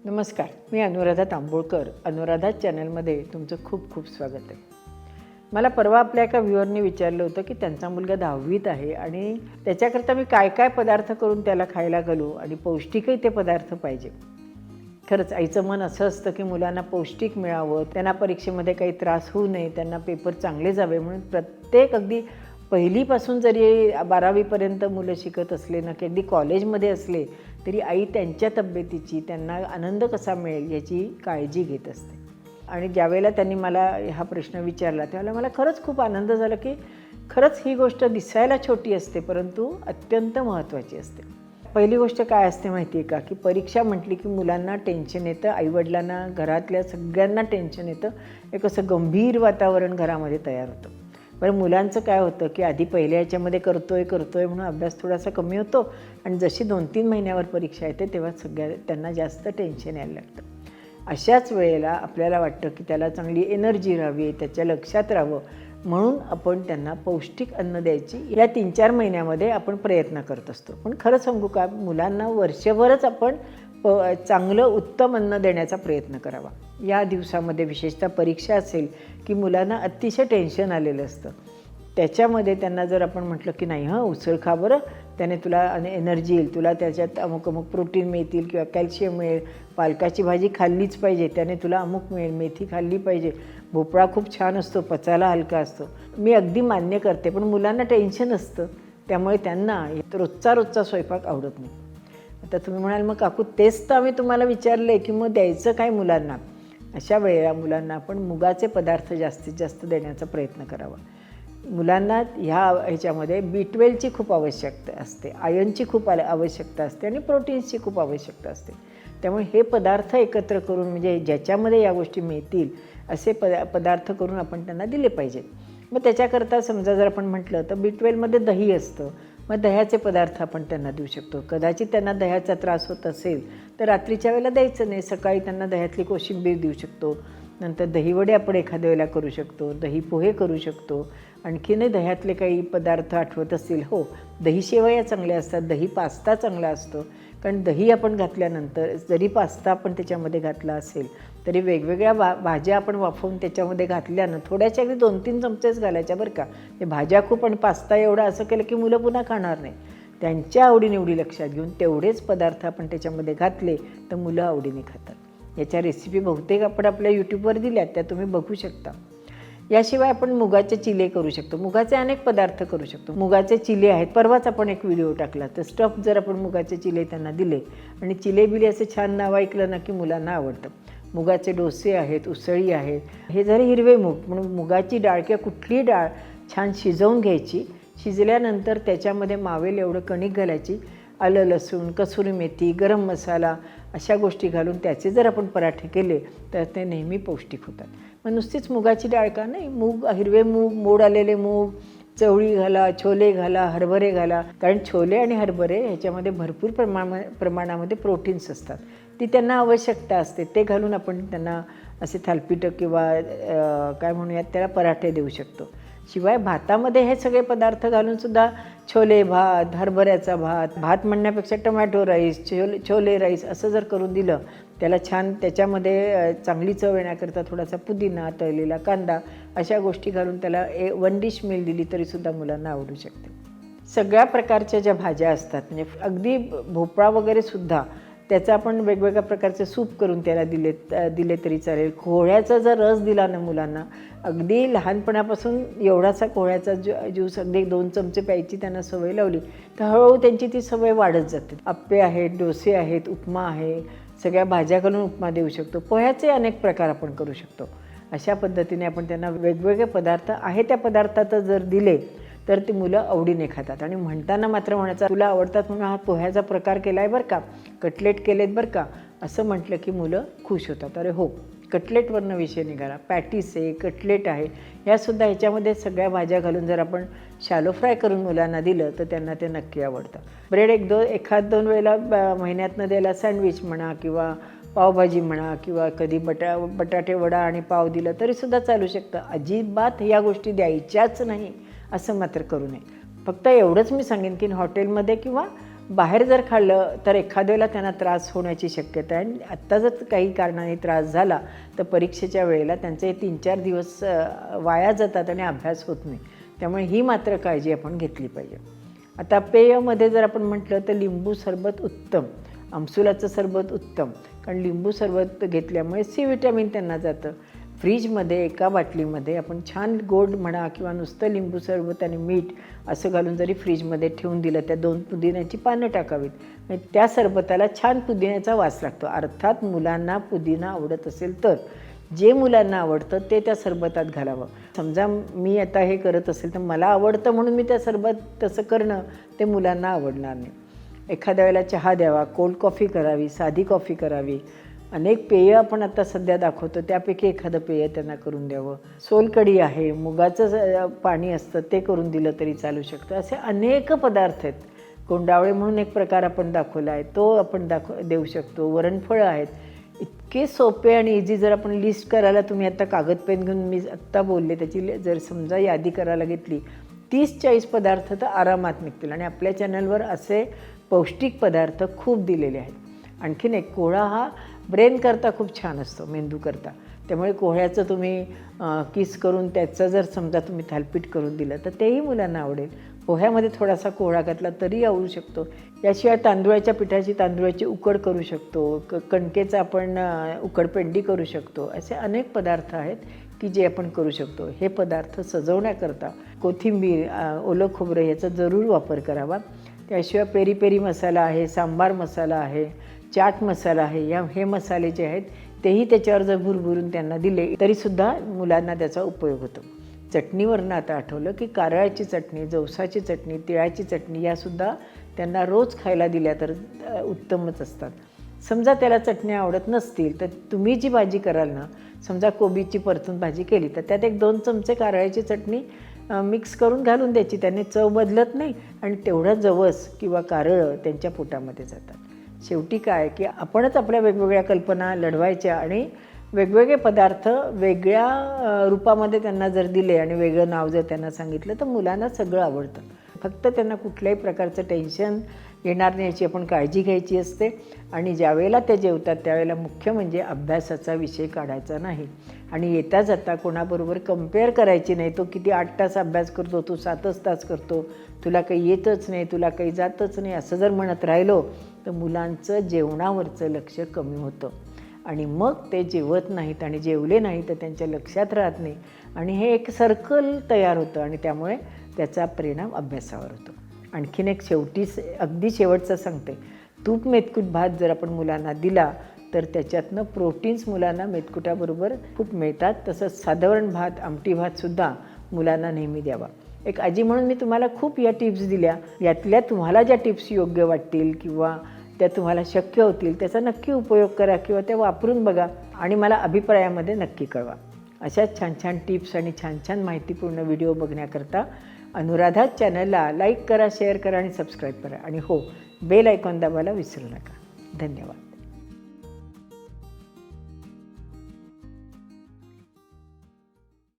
नमस्कार, मी अनुराधा तांबोळकर. अनुराधा चॅनलमध्ये तुमचं खूप खूप स्वागत आहे. मला परवा आपल्या एका व्ह्युअरने विचारलं होतं की त्यांचा मुलगा 10वीत आहे आणि त्याच्याकरता मी काय काय पदार्थ करून त्याला खायला घालू आणि पौष्टिकही ते पदार्थ पाहिजे. खरंच आईचं मन असं असतं की मुलांना पौष्टिक मिळावं, त्यांना परीक्षेमध्ये काही त्रास होऊ नये, त्यांना पेपर चांगले जावे म्हणून प्रत्येक अगदी पहिलीपासून जरी 12वीपर्यंत मुलं शिकत असले ना की अगदी कॉलेजमध्ये असले तरी आई त्यांच्या तब्येतीची, त्यांना आनंद कसा मिळेल याची काळजी घेत असते. आणि ज्यावेळेला त्यांनी मला हा प्रश्न विचारला त्यावेळेला मला खरंच खूप आनंद झाला की खरंच ही गोष्ट दिसायला छोटी असते परंतु अत्यंत महत्त्वाची असते. पहिली गोष्ट काय असते माहिती आहे का, की परीक्षा म्हटली की मुलांना टेन्शन येतं, आईवडिलांना, घरातल्या सगळ्यांना टेन्शन येतं. एक असं गंभीर वातावरण घरामध्ये तयार होतं. बरं, मुलांचं काय होतं की आधी पहिल्या ह्याच्यामध्ये करतोय म्हणून अभ्यास थोडासा कमी होतो आणि जशी 2-3 महिन्यावर परीक्षा येते तेव्हा त्यांना जास्त टेन्शन यायला लागतं. अशाच वेळेला आपल्याला वाटतं की त्याला चांगली एनर्जी राहावी, त्याच्या लक्षात राहावं म्हणून आपण त्यांना पौष्टिक अन्न द्यायची या 3-4 महिन्यामध्ये आपण प्रयत्न करत असतो. पण खरं सांगू का, मुलांना वर्षभरच आपण चांगलं उत्तम अन्न देण्याचा प्रयत्न करावा. या दिवसामध्ये विशेषतः परीक्षा असेल की मुलांना अतिशय टेन्शन आलेलं असतं, त्याच्यामध्ये त्यांना जर आपण म्हटलं की नाही उसळ खा बरं, त्याने तुला एनर्जी येईल, तुला त्याच्यात अमुक प्रोटीन मिळतील किंवा कॅल्शियम मिळेल, पालकाची भाजी खाल्लीच पाहिजे त्याने तुला अमुक मिळेल, मेथी खाल्ली पाहिजे, भोपळा खूप छान असतो, पचायला हलका असतो. मी अगदी मान्य करते, पण मुलांना टेन्शन असतं त्यामुळे त्यांना रोजचा स्वयंपाक आवडत नाही. आता तुम्ही म्हणाल मग काकू तेच तर आम्ही तुम्हाला विचारलं की मग द्यायचं काय मुलांना. अशा वेळेला मुलांना आपण मुगाचे पदार्थ जास्तीत जास्त देण्याचा प्रयत्न करावा. मुलांना ह्याच्यामध्ये B12ची खूप आवश्यकता असते, आयर्नची खूप आवश्यकता असते आणि प्रोटीन्सची खूप आवश्यकता असते. त्यामुळे हे पदार्थ एकत्र करून म्हणजे ज्याच्यामध्ये या गोष्टी मिळतील असे पदार्थ करून आपण त्यांना दिले पाहिजेत. मग त्याच्याकरता समजा जर आपण म्हटलं तर B12मध्ये दही असतं, मग दह्याचे पदार्थ आपण त्यांना देऊ शकतो. कदाचित त्यांना दह्याचा त्रास होत असेल तर रात्रीच्या वेळेला द्यायचं नाही, सकाळी त्यांना दह्यातली कोशिंबीर देऊ शकतो. नंतर दहीवडे आपण एखाद्या वेळेला करू शकतो, दही पोहे करू शकतो. आणखीनही दह्यातले काही पदार्थ आठवत असतील, हो दही शेवया चांगल्या असतात, दही पास्ता चांगला असतो. कारण दही आपण घातल्यानंतर जरी पास्ता आपण त्याच्यामध्ये घातला असेल तरी वेगवेगळ्या भाज्या आपण वाफवून त्याच्यामध्ये घातल्यानं थोड्याशा अगदी 2-3 चमचेच घालायच्या बरं का. हे भाज्या खूप आणि पास्ता एवढा असं केलं की मुलं पुन्हा खाणार नाही. त्यांच्या आवडीनिवडी लक्षात घेऊन तेवढेच पदार्थ आपण त्याच्यामध्ये घातले तर मुलं आवडीने खातात. याच्या रेसिपी बहुतेक आपण आपल्या यूट्यूबवर दिल्यात, त्या तुम्ही बघू शकता. याशिवाय आपण मुगाचे चिले करू शकतो, मुगाचे अनेक पदार्थ करू शकतो. मुगाचे चिले आहेत, परवाच आपण एक व्हिडिओ टाकला, तर स्टफ जर आपण मुगाचे चिले त्यांना दिले आणि चिले असे छान नाव ऐकलं ना की मुलांना आवडतं. मुगाचे डोसे आहेत, उसळी आहेत. हे जरी हिरवे मूग म्हणून मुगाची डाळ किंवा कुठलीही डाळ छान शिजवून घ्यायची, शिजल्यानंतर त्याच्यामध्ये मावेल एवढं कणिक घालायची, आलं लसूण, कसुरी मेथी, गरम मसाला अशा गोष्टी घालून त्याचे जर आपण पराठे केले तर ते नेहमी पौष्टिक होतात. मग नुसतीच मुगाची डाळ का नाही, मूग, हिरवे मूग, मोड आलेले मूग, चवळी घाला, छोले घाला, हरभरे घाला. कारण छोले आणि हरभरे ह्याच्यामध्ये भरपूर प्रमाणामध्ये प्रोटीन्स असतात, ती त्यांना आवश्यकता असते. ते घालून आपण त्यांना असे थालपीठं किंवा काय म्हणूयात त्याला पराठे देऊ शकतो. शिवाय भातामध्ये हे सगळे पदार्थ घालूनसुद्धा छोले भात, हरभऱ्याचा भात म्हणण्यापेक्षा टमॅटो राईस, छोले राईस असं जर करून दिलं त्याला छान, त्याच्यामध्ये चांगली चव येण्याकरता थोडासा पुदिना, तळलेला कांदा अशा गोष्टी घालून त्याला 1 डिश मील दिली तरीसुद्धा मुलांना आवडू शकते. सगळ्या प्रकारच्या ज्या भाज्या असतात म्हणजे अगदी भोपळा वगैरेसुद्धा त्याचं आपण वेगवेगळ्या प्रकारचे सूप करून त्याला दिले तरी चालेल. कोहळ्याचा जर रस दिला ना मुलांना, अगदी लहानपणापासून एवढासा कोहळ्याचा ज्यूस अगदी 2 चमचे प्यायची त्यांना सवय लावली तर हळूहळू त्यांची ती सवय वाढत जाते. आप्पे आहेत, डोसे आहेत, उपमा आहे, सगळ्या भाज्या घालून उपमा देऊ शकतो. पोह्याचे अनेक प्रकार आपण करू शकतो. अशा पद्धतीने आपण त्यांना वेगवेगळे पदार्थ आहे त्या पदार्थात जर दिले तर ती मुलं आवडीने खातात. आणि म्हणताना मात्र म्हणायचं तुला आवडतात म्हणून हा पोह्याचा प्रकार केला आहे बरं का, कटलेट केलेत बरं का, असं म्हटलं की मुलं खुश होतात. अरे हो, कटलेटवरनं विषय निघाला, पॅटीस आहे, कटलेट आहे, यासुद्धा ह्याच्यामध्ये सगळ्या भाज्या घालून जर आपण शॅलो फ्राय करून मुलांना दिलं तर त्यांना ते नक्की आवडतं. ब्रेड एखाद दोन वेळेला महिन्यातनं द्यायला सँडविच म्हणा किंवा पावभाजी म्हणा किंवा कधी बटाटे वडा आणि पाव दिलं तरीसुद्धा चालू शकतं. अजिबात या गोष्टी द्यायच्याच नाही असं मात्र करू नये. फक्त एवढंच मी सांगेन की हॉटेलमध्ये किंवा बाहेर जर खाल्लं तर एखाद्या वेळेला त्यांना त्रास होण्याची शक्यता आहे. आणि आत्ता जर काही कारणाने त्रास झाला तर परीक्षेच्या वेळेला त्यांचे 3-4 दिवस वाया जातात आणि अभ्यास होत नाही. त्यामुळे ही मात्र काळजी आपण घेतली पाहिजे. आता पेयमध्ये जर आपण म्हटलं तर लिंबू सरबत उत्तम, आमसुलाचं सरबत उत्तम, कारण लिंबू सरबत घेतल्यामुळे सी विटॅमिन त्यांना जातं. फ्रीजमध्ये एका बाटलीमध्ये आपण छान गोड म्हणा किंवा नुसतं लिंबू सरबत आणि मीठ असं घालून जरी फ्रीजमध्ये ठेवून दिलं, त्या 2 पुदिन्याची पानं टाकावीत, म्हणजे त्या सरबताला छान पुदिन्याचा वास लागतो. अर्थात मुलांना पुदिना आवडत असेल तर जे मुलांना आवडतं ते त्या सरबतात घालावं. समजा मी आता हे करत असेल तर मला आवडतं म्हणून मी त्या सरबत तसं करणं ते मुलांना आवडणार नाही. एखाद्या वेळेला चहा द्यावा, कोल्ड कॉफी करावी, साधी कॉफी करावी. अनेक पेय आपण आता सध्या दाखवतो, त्यापैकी एखादं पेय त्यांना करून द्यावं. सोलकढी आहे, मुगाचं पाणी असतं ते करून दिलं तरी चालू शकतं. असे अनेक पदार्थ आहेत. कोंडावळे म्हणून एक प्रकार आपण दाखवला आहे, तो आपण देऊ शकतो. वरणफळं आहेत. इतके सोपे आणि इझी. जर आपण लिस्ट करायला, तुम्ही आता कागद पेन घेऊन मी आत्ता बोलले त्याची जर समजा यादी करायला घेतली, 30-40 पदार्थ तर आरामात निघतील. आणि आपल्या चॅनलवर असे पौष्टिक पदार्थ खूप दिलेले आहेत. आणखीन एक, कोहळा हा ब्रेनकरता खूप छान असतो, मेंदूकरता. त्यामुळे कोहळ्याचं तुम्ही किस करून त्याचं जर समजा तुम्ही थालपीठ करून दिलं तर तेही मुलांना आवडेल. पोह्यामध्ये थोडासा कोहळा घातला तरी आवडू शकतो. याशिवाय तांदूळाच्या पिठाची तांदूळाची उकड करू शकतो, कणकेचं आपण उकडपेंडी करू शकतो. असे अनेक पदार्थ आहेत की जे आपण करू शकतो. हे पदार्थ सजवण्याकरता कोथिंबीर, ओलं खोबरं याचा जरूर वापर करावा. त्याशिवाय पेरी पेरी मसाला आहे, सांबार मसाला आहे, चाट मसाला आहे. हे मसाले जे आहेत तेही त्याच्यावर जर भुरभुरून त्यांना दिले तरीसुद्धा मुलांना त्याचा उपयोग होतो. चटणीवरनं आता आठवलं की कारळाची चटणी, जवसाची चटणी, तिळाची चटणी यासुद्धा त्यांना रोज खायला दिल्या तर उत्तमच असतात. समजा त्याला चटण्या आवडत नसतील तर तुम्ही जी भाजी कराल ना, समजा कोबीची परतून भाजी केली तर त्यात 1-2 चमचे कारळाची चटणी मिक्स करून घालून द्यायची. त्याने चव बदलत नाही आणि तेवढा जवस किंवा कारळं त्यांच्या पोटामध्ये जातात. शेवटी काय की आपणच आपल्या वेगवेगळ्या कल्पना लढवायच्या आणि वेगवेगळे पदार्थ वेगळ्या रूपामध्ये त्यांना जर दिले आणि वेगळं नाव जर त्यांना सांगितलं तर मुलांना सगळं आवडतं. फक्त त्यांना कुठल्याही प्रकारचं टेन्शन येणार नाही याची आपण काळजी घ्यायची असते. आणि ज्यावेळेला ते जेवतात त्यावेळेला मुख्य म्हणजे अभ्यासाचा विषय काढायचा नाही. आणि येता जाता कोणाबरोबर कंपेअर करायची नाही. तो किती 8 तास अभ्यास करतो, तू 7च तास करतो, तुला काही येतच नाही, तुला काही जातच नाही, असं जर म्हणत राहिलो तर मुलांचं जेवणावरचं लक्ष कमी होतं आणि मग ते जेवत नाहीत आणि जेवले नाही तर त्यांच्या लक्षात राहत नाही आणि हे एक सर्कल तयार होतं आणि त्यामुळे त्याचा परिणाम अभ्यासावर होतो. आणखीन एक अगदी शेवटचं सांगते, तूप मेथकूट भात जर आपण मुलांना दिला तर त्याच्यातनं प्रोटीन्स मुलांना मेथकुटाबरोबर खूप मिळतात. तसंच साधारण भात, आमटी भातसुद्धा मुलांना नेहमी द्यावा. एक आजी म्हणून मी तुम्हाला खूप या टिप्स दिल्या. यातल्या तुम्हाला ज्या टिप्स योग्य वाटतील किंवा त्या तुम्हाला शक्य होतील त्याचा नक्की उपयोग करा किंवा त्या वापरून बघा आणि मला अभिप्रायामध्ये नक्की कळवा. अशा छान छान टिप्स आणि छान छान माहितीपूर्ण व्हिडिओ बघण्याकरता अनुराधा चॅनलला लाईक करा, शेअर करा आणि सबस्क्राईब करा. आणि हो, बेल आयकॉन दाबायला विसरू नका. धन्यवाद.